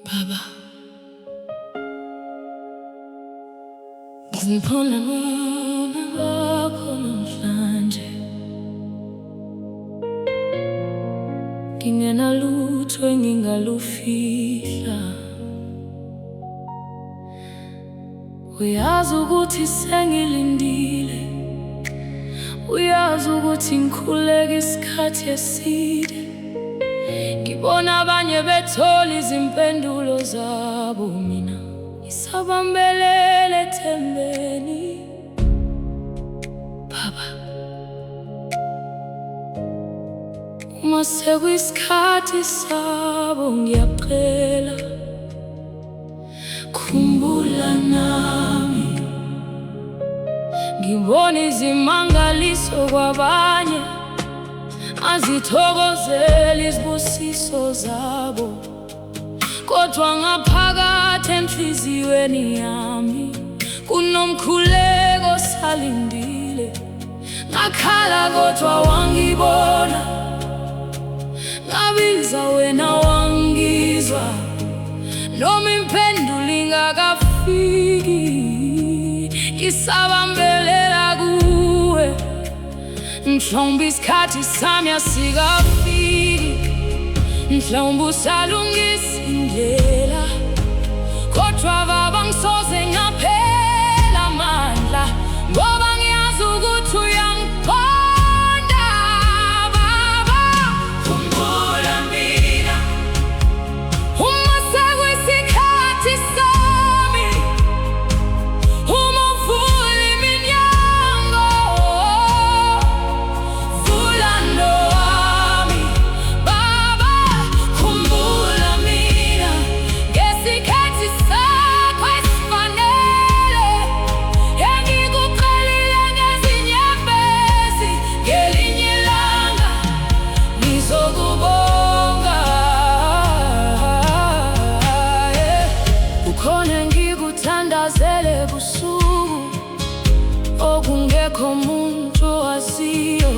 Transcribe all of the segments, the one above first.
Baba, ngizibona ngobubi bakho namhlanje, ngingenalutho engingalufihla. Uyazi ukuthi sengilindile, uyazi ukuthi ngikhuleka isikhathi eside. Ngibona abanye bethola izimpendulo zabo, mina ngisabambelele ethembeni. Baba, uma sekuyisikhathi sabo ngiyacela, khumbula nami. Ngibona izimangaliso kwabanye, azithokozela izibusiso zabo, kodwa ngaphakathi enhliziyweni yami kunomkhuleko salindile. Ngakhala kodwa wangibona, ngabiza wena wangizwa, noma impendulo ingakafiki, ngisabambelela kuwe. Mhlawumbe isikhathi sami asikafiki, mhlawumbe usalungisa indlela, kodwa Baba ngisoze ngaphela amandla, ngoba ngiyazi ukuthi uyangiqonda. Baba, khumbula mina uma sekuyisikhathi sami, uma uvula iminyango, vula nowami. Baba, khumbula mina ngesikhathi sakho esifanele, engikuqalile ngezinyembezi, ngelinye ilanga ngizokubonga. Kukhona engikuthandazele busuku, okungekho muntu owaziyo.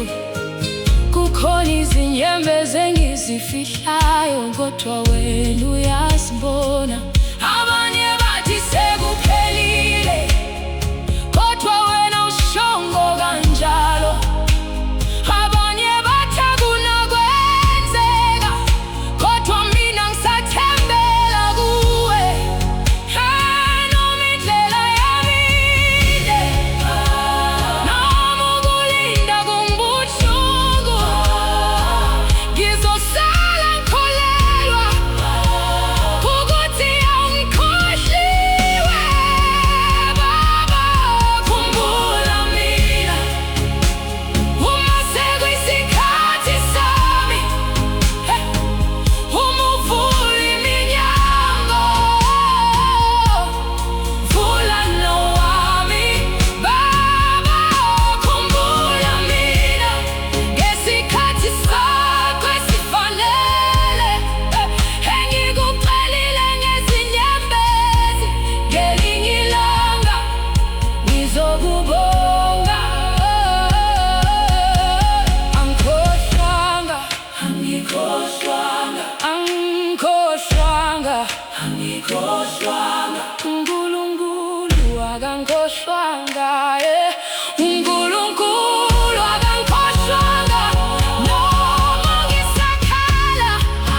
Kukhona izinyembezi engizifihlayo, kodwa wena uyazibona. Abanye bathi sekuphelile, kodwa wena ushongo kanjalo. Abanye bathi akunakwenzeka, kodwa mina ngisathembela kuwe. Noma indlela yami inde, noma ukulinda kungubuhlungu, ngizosala ngikholelwa ukuthi awungikhohliwe. Baba, khumbula mina uma sekuyisikhathi sami, uma uvula iminyango, vula nowami. Baba, khumbula mina ngesikhathi sakho esifanele, engikuqalile ngezinyembezi, ngelinye ilanga ngizokubonga. Angikhohlwanga, angikhohlwanga, angikhohlwanga, angikhohlwanga. uNkulunkulu akangikhohlwanga, uNkulunkulu akangikhohlwanga. Noma ngisakhala,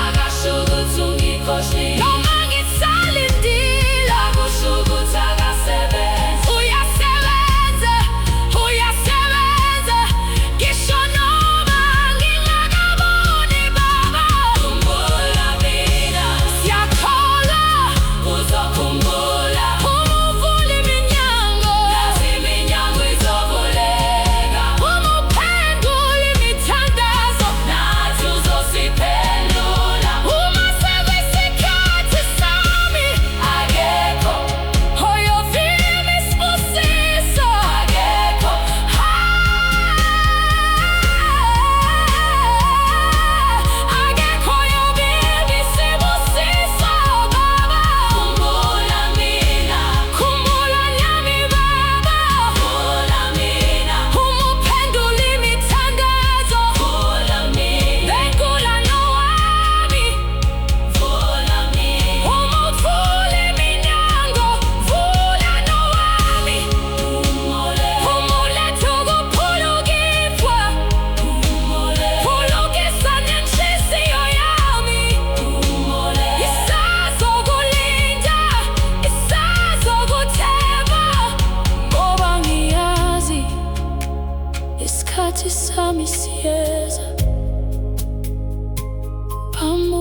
akasho ukuthi ungikhohliwe. Noma ngisalindile, akusho ukuthi akasebenzi. Uyasebenza, uyasebenza, ngisho noma ngingakaboni. Baba, khumbula mina, siyakholwa uzokhumbula.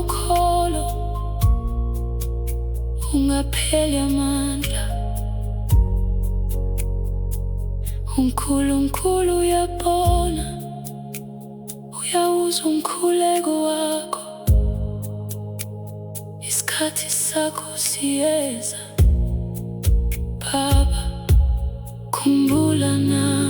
ukholo ungapheli amandla. uNkulunkulu uyabona, uyawuzwa umkhuleko wakho. Isikhathi sakho siyeza Baba, khumbula na